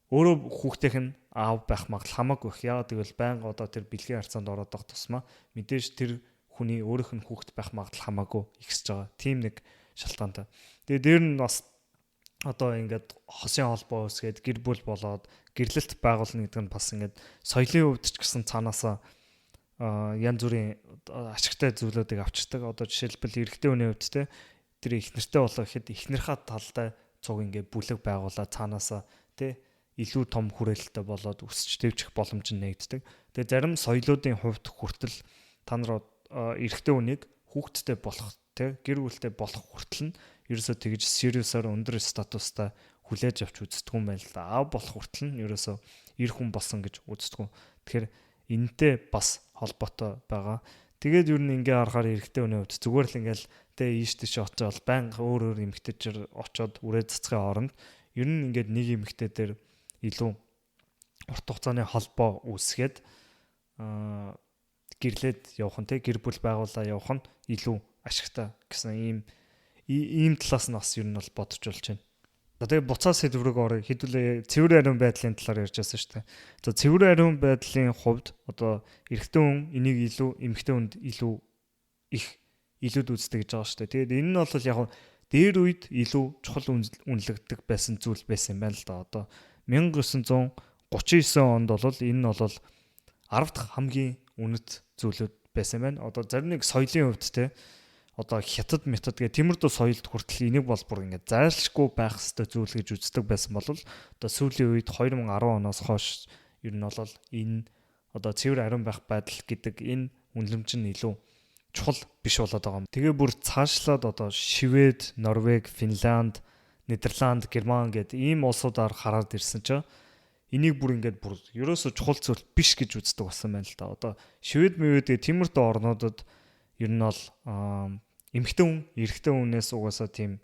өөрөө хүүхдийнх нь аав байх магадлал хамаагүй их. Яагаад гэвэл байнга одоо тэр бэлгийн харьцаанд ороод байгаа тусмаа мэдээж тэр хүний өөрийнх нь хүүхэд байх магадлал хамаагүй ихсэж байгаа. Тийм нэг шалтгаантай. Тэгээ дээр нь бас одоо ингээд хосын холбоо үсгээд гэр бүл болоод гэрлэлт байгуулна гэдэг нь бас ингээд соёлын хувьд ч гэсэн цаанаасаа янз бүрийн ашигтай зүйлүүдийг авчирдаг. Одоо жишээлбэл эрэгтэй хүний хувьд те тэр их нэртэй болох гэхэд ихнэрхээ талдаа цуг ингээд бүлэг байгуулаад цаанаасаа те илүү том хүрээлэлтэй болоод өсч дэвжих боломж нь нэгддэг. Тэгээ зарим соёлоодын хувьд хүртэл та нар эрэгтэй хүнийг хүүхэдтэй болох те гэр бүлтэй болох хүртэл нь ерөөсөө тэгж serious-аар өндөр статустай хүлээж авч үздэг юм байна л да. Аав болох хүртэл нь ерөөсөө эр хүн болсон гэж үздэг. Тэгэхээр энэтэй бас холбоотой байгаа. Тэгээд ер нь ингээ харахаар эрэгтэй хүний хувьд зүгээр л ингээл тэ ийш тийш очоод байнга өөр эмэгтэйчээр очоод үрээ цацхын хооронд ер нь ингээд нэг эмэгтэй дээр илүү урт хугацааны холбоо үүсгээд гэрлээд явах нь те гэр бүл байгуулаа явах нь илүү ашигтай гэсэн ийм талаас нь бас ер нь бол бодож болж байна. За тэгээ буцаа сэдв рүү орё. Хэдүүлээ цэвэр ариун байдлын талаар ярьж байсан шүү дээ. За цэвэр ариун байдлын хувьд одоо эрэгтэй хүн энийг илүү эмэгтэй хүнд илүү их илүүд үздэг гэж байгаа шүү дээ. Тэгээд энэ нь бол яг дээр үед илүү чухал үнэлэгдэх байсан зүйл байсан юм байна л да. Одоо 1939 онд бол энэ нь бол 10 дахь хамгийн үнэт зүйлүүд байсан байна. Одоо зарим нэг соёлын хувьд те одоо хятад метод гэх тиймэрдүү соёлд хүртэл энийг бол бүр ингээд зайлшгүй байх ёстой зүйл гэж үздэг байсан бол одоо сүүлийн үед 2010 оноос хойш ер нь бол энэ одоо цэвэр ариун байх байдал гэдэг энэ үнэлэмж нь илүү чухал биш болоод байгаа юм. Тэгээ бүр цаашлаад одоо Швед, Норвег, Финланд, Нидерланд, Герман гэдэг ийм улсуудаар хараад ирсэн чинь энийг бүр ингээд бүр ерөөсөө чухал зүйл биш гэж үздэг болсон байна л да. Одоо Швед мэвэд тиймэрдүү орнуудад ер нь бол эмэгтэй хүн, эрэгтэй хүнээс угаасаа тийм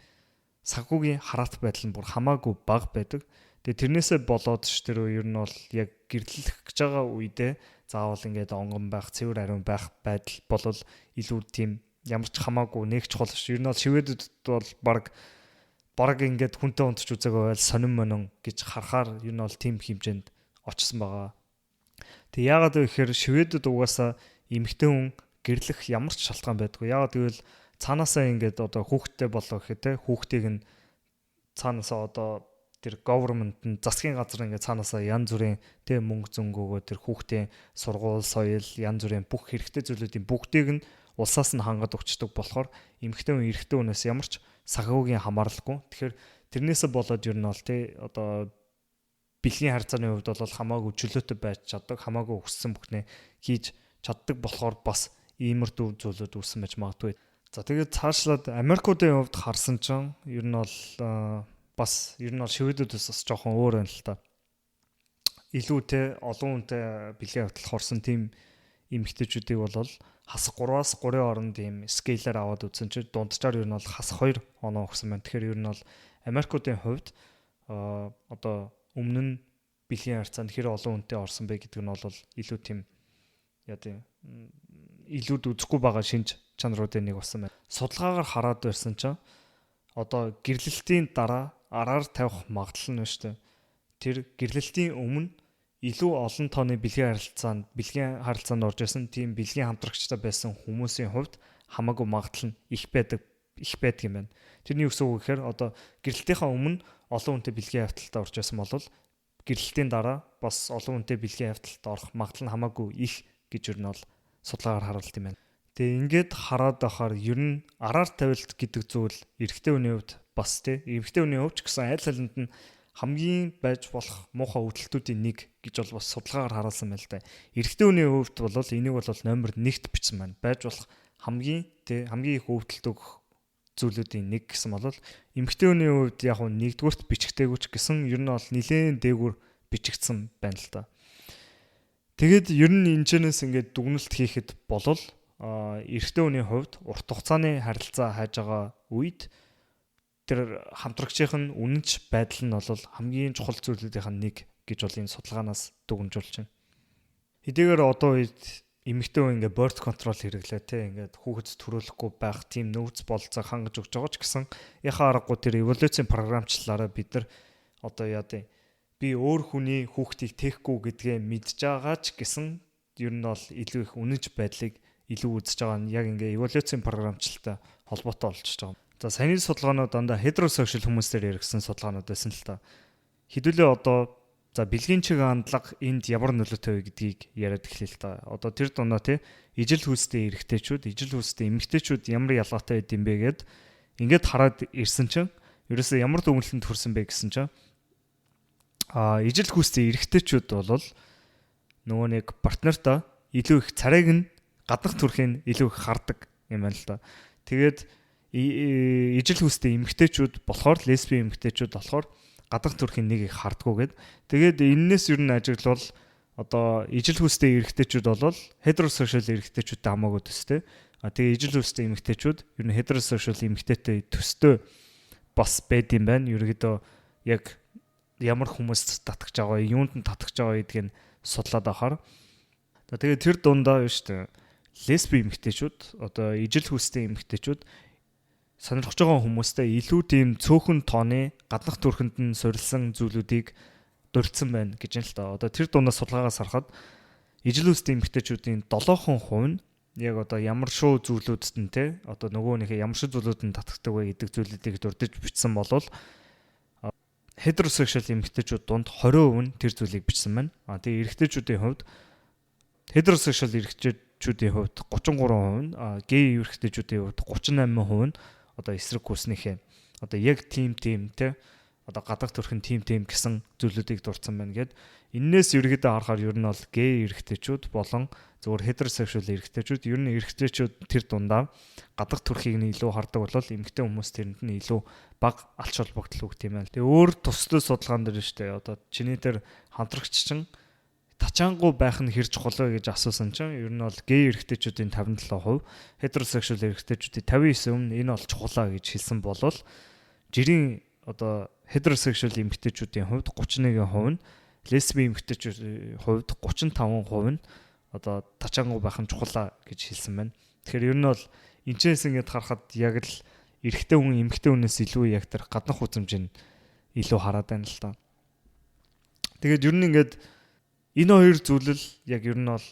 санхүүгийн хараат байдал нь бүр хамаагүй бага байдаг. Тэгээ тэрнээсээ болоод ш тэр ер нь бол яг гэрлэх гэж байгаа үедээ заавал ингээд онгон байх, цэвэр ариун байх байдал болол илүү тийм ямар ч хамаагүй нэг чухал ш. Ер нь бол Шведэд бол баг ингээд хүнтэй унтч үзээгүй байл сонин монон гэж харахаар ер нь бол тийм хэмжээнд очсон байгаа. Тэг яагаад вэ гэхээр Шведэд угаасаа эмэгтэй хүн гэрлэх ямар ч шалтгаан байдгүй. Яагаад гэвэл цаанаасаа ингээд одоо хүүхдтэй болоо гэхэд те хүүхдийг нь цаанаасаа одоо тэр government нь засгийн газар ингээд цаанаасаа янз бүрийн те мөнгө зөнгөөгөө тэр хүүхдийн сургууль, соёл, янз бүрийн бүх хэрэгтэй зүйлүүдийн бүгдийг нь улсаас нь хангад өгчдөг болохоор эмэгтэй хүн эрэгтэй хүнээс ямар ч санхүүгийн хамаарлахгүй. Тэгэхээр тэрнээсээ болоод ер нь бол те одоо бэлгийн харьцааны хувьд бол хамаагүй чөлөөтэй байж чаддаг, хамаагүй өссөн бүхнээ хийж чаддаг болохоор бас иймэрдүү зүйлүүд үүсэн байж магадгүй. За тэгээд цаашлаад Америкуудын хувьд харсан чинь ер нь бол бас ер нь бол Шведүүдээс бас жоохон өөр байна л та. Илүү те олон хүнтэй бэлгийн явдал хорсон тийм эмэгтэйчүүдийг бол хас 3-аас 3 оронд ийм скейлээр аваад үзсэн чинь дунджаар ер нь бол хас 2 оноо өгсөн байна. Тэгэхээр ер нь бол Америкуудын хувьд одоо өмнө нь бэлгийн харьцаанд хэр олон хүнтэй орсон бэ гэдэг нь бол илүү тийм яа тийм илүүд үзэхгүй байгаа шинж чанаруудын нэг болсон байна. Судалгаагаар хараад байсан чинь одоо гэрлэлтийн дараа араар тавих магадлал нь шүү дээ. Тэр гэрлэлтийн өмнө илүү олон тооны бэлгийн харилцаанд орж исэн тийм бэлгийн хамтрагчтай байсан хүмүүсийн хувьд хамаагүй магадлал нь их байдаг юм байна. Тэрний үгс үг гэхээр одоо гэрлэлтийнхаа өмнө олон хүнтэй бэлгийн явдалтай орж исэн бол гэрэлтийн дараа бас олон хүнтэй бэлгийн явдалд орох магадлал нь хамаагүй их гэж ер нь бол судалгаагаар харуулт юм байна. Тэгээ ингээд хараад байхаар ер нь араар тавилт гэдэг зүйл эрэгтэй хүний хувьд бас эрэгтэй хүний хувьд ч гэсэн аль алинд нь хамгийн байж болох муухай өвдөлтүүдийн нэг гэж бол бас судалгаагаар харуулсан байна л да. Эрэгтэй хүний хувьд бол энийг бол номер 1-т бичсэн байна. Байж болох хамгийн их өвдөлт өгөх зүйлүүдийн нэг гэсэн бол эмэгтэй хүний хувьд яг нь нэгдүгürt бичгтэйгүү ч гэсэн ер нь бол нэлээд дээгүүр бичигдсэн байна л да. Тэгэд ер нь энэчнээс ингээд дүгнэлт хийхэд болол эрэгтэй хүний хувьд урт хугацааны харилцаа хайж байгаа үед тэр хамтрагчийн нь үнэнч байдал нь бол хамгийн чухал зүйлүүдийн нэг гэж бол энэ судалгаанаас дүгнжүүлж байна. Хэдийгээр одоо үед эмэгтэй хүн ингээд birth control хэрэглээ ингээд хүүхэд төрүүлэхгүй байх тийм нөөц болцоог хангаж өгч байгаа ч гэсэн яхаа аргагүй тэр эволюцийн програмчлалаараа бид нар одоо би өөр хүний хүүхдийг техгүй гэдгээ мэдж байгаа ч гэсэн ер нь бол илүү их үнэнч байдлыг илүү үзэж байгаа нь яг ингээ эволюцийн програмчлалтай холбоотой болчихж байгаа. За саяны судалгаанууд дандаа heterosexual хүмүүстээр яригдсан судалгаанууд байсан л та. Хэдүүлээ одоо бэлгийн чиг хандлага энд ямар нөлөөтэй вэ гэдгийг яриад эхлэе л та. Одоо тэр дундаа ижил хүйстэй эрэгтэйчүүд, ижил хүйстэй эмэгтэйчүүд ямар ялгаатай байд юм бэ гэд ингээд хараад ирсэн чинь ерөөсөө ямар дүгнэлтэнд хүрсэн бэ гэсэн чинь ижил хүйстэй эрэгтэйчүүд бол нөгөө нэг партнертаа илүү их царайг нь гаднах төрхийн илүү их хардаг юм байна л да. Тэгээд ижил хүйстэй эмэгтэйчүүд болохоор лесбийн эмэгтэйчүүд болохоор гаднах төрхийн нэг их хардггүй гэд. Тэгээд энээс ер нь ажиглал одоо ижил хүйстэй эрэгтэйчүүд бол heterosexual эрэгтэйчүүдтэй хамаагүй төстэй. Тэгээ ижил хүйстэй эмэгтэйчүүд ер нь heterosexual эмэгтэйтэй төстэй бас байд юм байна. Ерөөдөө яг ямар хүмүүст татгаж байгаа, юунд нь татгаж байгаа гэдгийг судлаад ахаар. Тэгээд тэр дундаа шүү дээ лесби эмэгтэйчүүд одоо ижил хүйстэй эмэгтэйчүүд сонирхож байгаа хүмүүстэй илүү тийм цөөхөн тооны гаднах төрхөнд нь сорилсан зүйлүүдийг дурдсан байна гэж юм л та. Одоо тэр дундаас судалгаагаас харахад ижил хүйстэй эмэгтэйчүүдийн 7% нь яг одоо ямар шоу зүйлүүдт нь одоо нөгөөнийхээ ямар шиг зүйлүүд нь татгдаг вэ гэдэг зүйлүүдийг дурдж бичсэн болвол heterosexual эмэгтэйчүүд дунд 20% нь тэр зүйлийг бичсэн байна. Тэгээ эрэгтэйчүүдийн хувьд heterosexual эрэгтэйчүүдийн хувьд 33%, гей эрэгтэйчүүдийн хувьд 38% нь одоо эсрэг хүснийхээ одоо яг тийм одоо гадах төрхөн тийм гэсэн зүйлүүдийг дурдсан байна гэд. Иннээс ерөөдөө харахаар ер нь бол гей эрэгтэйчүүд болон зөвхөн heterosexual эрэгтэйчүүд ер нь эрэгтэйчүүд тэр дундаа гадах төрхийг нь илүү хардаг болол эмэгтэй хүмүүс тэрэнд нь илүү бага алч холбогдол өгд юм байна. Тэгээ өөр төстэй судалгаан дээр шүү дээ. Одоо чиний тэр хамтрагч чинь тачаангу байх нь хэр чухал вэ гэж асуусан чинь ер нь бол гей эрэгтэйчүүдийн 57%, heterosexual эрэгтэйчүүдийн 59% энэ бол чухал гэж хэлсэн болол жирийн одоо heterosexual эмэгтэйчүүдийн хувьд 31%, лесби эмэгтэйчүүдийн хувьд 35% нь одоо тачаангу байх нь чухал гэж хэлсэн байна. Тэгэхээр ер нь бол энэчээс ингэж харахад яг л эрэгтэй хүн эмэгтэй хүнээс илүү яг тэр гаднах үзмжийг илүү хараад байна л та. Тэгээд ер нь ингэж энэ хоёр зүйлэл яг ер нь бол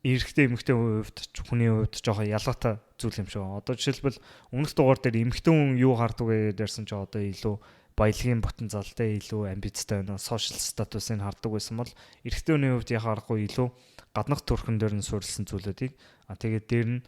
эрэгтэй эмэгтэй хувьд хүний хувьд жоохон ялгаатай зүйл юм шиг байна. Одоо жишээлбэл өмнөх дугаар дээр эмэгтэй хүн юу хардаг вэ гэсэн чинь одоо илүү баялагын потенциалтай, илүү амбицтай байна. Сошиал статусыг хардаг байсан бол эрэгтэй хүний хувьд яг харахгүй илүү гаднах төрхөн дээр нь суурилсан зүйлүүдийг тэгээд дээр нь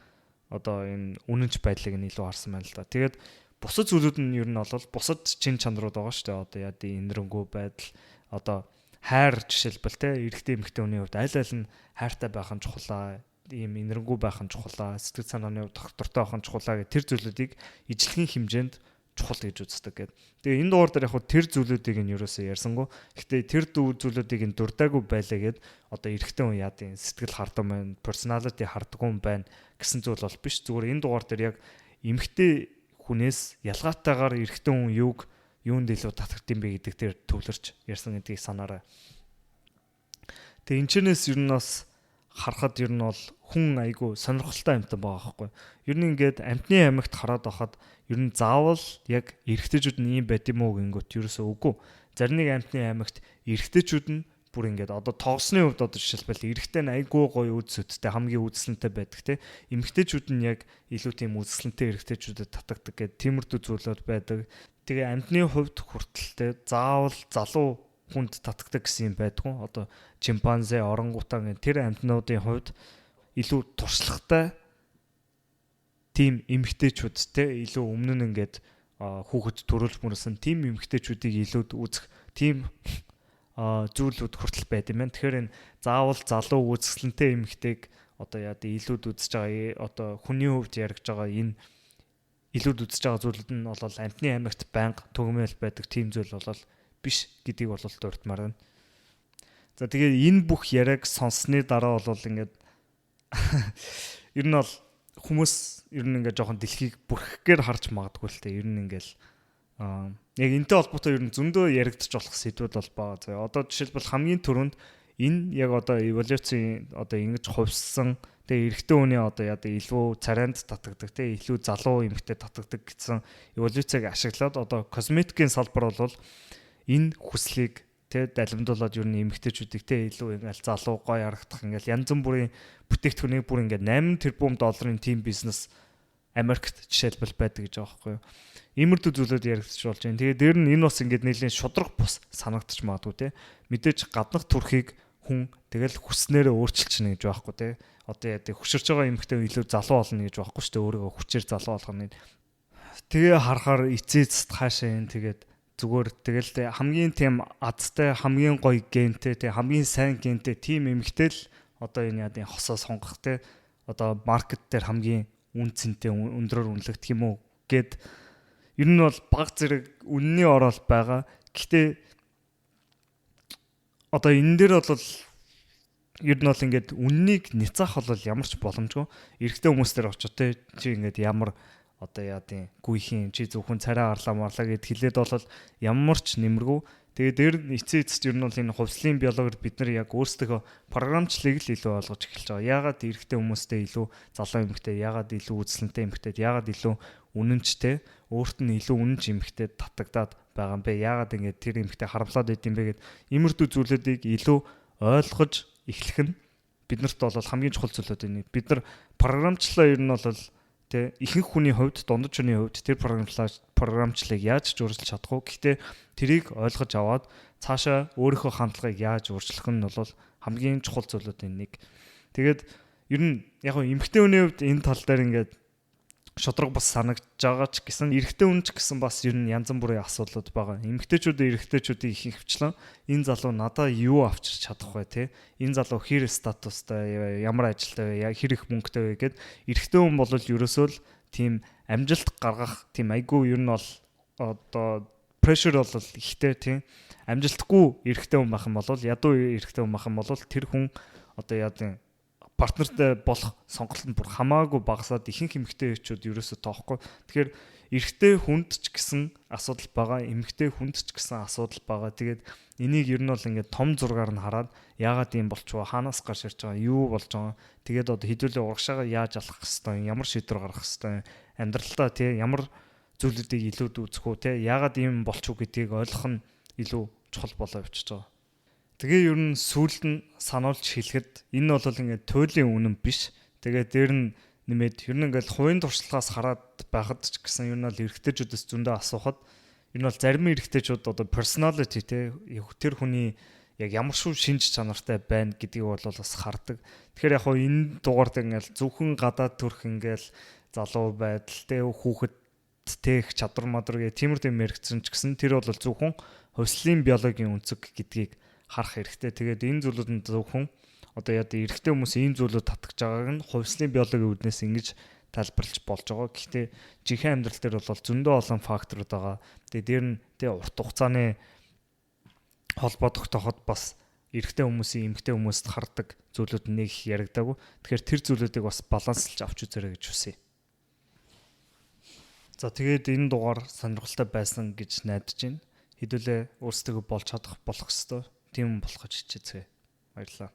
одоо энэ үнэнч байдлыг нь илүү харсан байна л да. Тэгээд бусад зүйлүүд нь ер нь бол бусад чин чанарууд байгаа шүү дээ. Одоо яа ди инэрэнгүү байдал, одоо хайр жишээлбэл эрэгтэй эмэгтэй хүний хувьд аль аль нь хайртай байх нь чухлаа, ийм инэрэнгүү байх нь чухлаа, сэтгэл санааны хувьд доктортой байх нь чухлаа гэх тэр зүйлүүдийг ижлэгийн хэмжээнд чухал гэж үздэг гэдэг. Тэгээ энэ дугаар дээр яг тэр зүйлүүдийг нь ерөөсөө ярьсангүй. Гэхдээ тэр зүйлүүдийг нь дурдаагүй байлаа гэд одоо эрэгтэй хүн яа дий сэтгэл хардсан байна, personality харддаг хүн байна гэсэн зүйл бол биш. Зүгээр энэ дугаар дээр яг эмэгтэй хүнээс ялгаатайгаар эрэгтэй хүн юунд илүү татагд юм бэ гэдэг дээр төвлөрч ярьсан гэдгийг санаарай. Тэгээ энэчнээс ер нь бас харахад ер нь бол хүн айгүй сонирхолтой амьтан байгаа байхгүй. Ер нь ингээд амьтны амьгт хараад байхад ер нь заавал яг эрэгтэйчүүд нь ийм байт юм уу гингөт ерөөсөө үгүй. Зарим нэг амьтны амьгт эрэгтэйчүүд нь бүр ингээд одоо тоосны хувьд одоо жишээлбэл эрэгтэй нь айгүй гоё үзэсгэлэнтэй хамгийн үзэсгэлэнтэй байдаг те. Эмэгтэйчүүд нь яг илүү тийм үзэсгэлэнтэй эрэгтэйчүүдэд татагддаг гэдэг тиймэрхүү зүйлүүд байдаг. Тэгээ амьтны хувьд хүртэлтэй заавал залуу хүнд татдаг гэсэн юм байдгүй. Одоо чимпанзе, орангутан тэр амьтнуудын хувьд илүү туршлагатай тийм эмэгтэйчүүдтэй илүү өмнө нь ингээд хүүхэд төрүүлж мөрсөн тийм эмэгтэйчүүдийг илүүд үзэх тийм зүйлүүд хүртэл байд юм байна. Тэгэхээр энэ заавал залуу үзэсгэлэнтэй эмэгтэйг одоо яа дий илүүд үзэж байгаа одоо хүний хувьд яригж байгаа энэ илүүд үзэж байгаа зүйлүүд нь бол амьтны аймагт байнга төгөмөл байдаг тийм зүйл бол биш гэдгийг бол дурдмаар байна. За тэгээд энэ бүх яриаг сонссны дараа бол ингээд ер нь бол хүмүүс ер нь ингээд жоохон дэлхийг бүрхэхээр харж магадгүй л те. Ер нь ингээл яг энэтэй холбоотой ер нь зөндөө яригдчих болох сэдвүүд бол байгаа. За одоо жишээлбэл хамгийн түрүүнд энэ яг одоо эволюцийн одоо ингэж хувьссан тэгээ эрэгтэй хүний одоо яа дэ илүү царайнд татагддаг те илүү залуу эмэгтэй татагддаг гэсэн эволюцийг ашиглаад одоо косметикийн салбар бол энэ хүслийг те далимдуулаад ер нь эмэгтэйчүүдийг те илүү ингээл залуу гоё харагдах ингээл янз бүрийн бүтээгдэхүүнийг бүр ингээд 8 тэрбум долларын тим бизнес Америкт жишээлбэл байдаг гэж байгаа байхгүй юу. Иймэрдүү зүйлүүд яригдчих болж байна. Тэгээ дээр нь энэ бас ингээд нэлийн шудраг бус санагдчих магадгүй те. Мэдээж гаднах төрхийг хүн тэгэл хүснээрээ өөрчилчихнэ гэж байхгүй те. Одоо яа тий хөшөрч байгаа эмэгтэй илүү залуу болно гэж байхгүй шүү дээ. Өөрийгөө хүчээр залуу болгоно. Тэгээ харахаар эцээцэд хаашаа юм тэгээд зүгээр тэгэл хамгийн тийм азтай хамгийн гоё гентэй те хамгийн сайн гентэй тим эмэгтэй л одоо энэ яа тий хосоо сонгох те. Одоо маркет дээр хамгийн үн цэнтэй өндрөөр үнэлэгдэх юм уу гэд ер нь бол баг зэрэг үнний орол байгаа. Гэхдээ одоо энэ дээр бол ер нь бол ингээд үннийг няцаах бол ямар ч боломжгүй. Эрэгтэй хүмүүс дээр очиж те чи ингээд ямар одоо яа тийм гүйхийн чи зөвхөн царай арлаа марлаа гэд хэлээд бол ямар ч нэмэргүй. Тэгээ дээр эцээцч ер нь бол энэ хувьслын биологид бид нар яг өөрсдөө програмчлалыг л илүү ойлгож эхэлж байгаа. Яагаад эрэгтэй хүмүүстэй илүү залуу эмэгтэй, яагаад илүү үзэсгэлэнтэй эмэгтэй, яагаад илүү үнэнчтэй, өөрт нь илүү үнэнч эмэгтэй татагдаад байгаа юм бэ? Яагаад ингэж тэр эмэгтэй харамлаад байд юм бэ гэд иймэрдүү зүйлүүдийг илүү ойлгож эхлэх нь биднэрт бол хамгийн чухал зүйлүүд энэ. Бид нар програмчлалаа ер нь бол тэ ихэнх хүний хувьд дундаж хүний хувьд тэр програмчлалыг яаж ч өөрчилж чадахгүй. Гэхдээ тэрийг ойлгож аваад цаашаа өөрийнхөө хандлагыг яаж өөрчлөх нь бол хамгийн чухал зүйлүүдийн нэг. Тэгээд ер нь яг нь эмэгтэй хүний хувьд энэ тал дээр ингээд шудраг бас санагдж байгаа ч гэсэн эрэгтэй хүн ч гэсэн бас ер нь янз бүрийн асуудлууд байгаа. Эрэгтэйчүүдийн их хвчлэн энэ залуу надаа юу авчирч чадах вэ те? Энэ залуу хэр статустай, ямар ажилтай вэ, хэр их мөнгөтэй вэ гэд эрэгтэй хүн бол ерөөсөө л тийм амжилт гаргах тийм айгүй ер нь бол одоо pressure бол ихтэй тийм амжилтгүй эрэгтэй хүн байх юм бол ядуу эрэгтэй хүн байх юм бол тэр хүн одоо яа партнертай болох сонголт нь бүр хамаагүй багасаад ихэнх эмэгтэйчүүд ерөөсөө тоохгүй. Тэгэхээр эрэгтэй хүнд ч гэсэн асуудал байгаа, эмэгтэй хүнд ч гэсэн асуудал байгаа. Тэгээд энийг ер нь бол ингээд том зургаар нь хараад яагаад ийм болчихвоо, хаанаас гарч ирж байгаа, юу болж байгаа. Тэгээд одоо хэдүүлээ урагшаага яаж алах хэвээр, ямар шийдвэр гаргах хэвээр, амьдралдаа тий ямар зүйлүүдийг илүүд үзэх үү, тий яагаад ийм болчихвоо гэдгийг ойлгох нь илүү чухал болоо явчихж байгаа. Тэгээ ер нь сүүлд нь сануулж хэлэхэд энэ бол ингээд туйлын үнэн биш. Тэгээ дээр нь нэмээд ер нь ингээд хувийн туршлагаас хараад байхад ч гэсэн ер нь бол эрэгтэйчүүдээс зөндөө асуухад ер нь бол зарим эрэгтэйчүүд одоо personality те тэр хүний яг ямар шүү шинж чанартай байна гэдгийг бол бас хардаг. Тэгэхээр яг хоо энэ дугаард ингээд зөвхөн гадаад төрх ингээд залуу байдалтай хүүхэд тех чадвар мадар гэх тиймэрхүү мэрэгцэн ч гэсэн тэр бол зөвхөн хувьслын биологийн үнцэг гэдгийг харах хэрэгтэй. Тэгээд энэ зүйлүүд нь зөвхөн одоо яа дэ эрэгтэй хүмүүс ийм зүйлүүд татгаж байгааг нь хувьслын биологийн үүднээс ингэж тайлбарлаж болж байгаа. Гэхдээ жинхэнэ амьдрал дээр бол зөндөө олон факторууд байгаа. Тэгээд дээр нь тэ урт хугацааны холбоо тогтооход бас эрэгтэй хүмүүсийн эмэгтэй хүмүүст хардаг зүйлүүд нэг их яригдаагүй. Тэгэхээр тэр зүйлүүдийг бас баланслж авч үзээрэй гэж хүсье. За тэгээд энэ дугаар сонирхолтой байсан гэж найдаж байна. Хэдүүлээ өөрсдөө болж чадах болох ёстой. Тийм болох гэж хичээцгээе. Баярлалаа.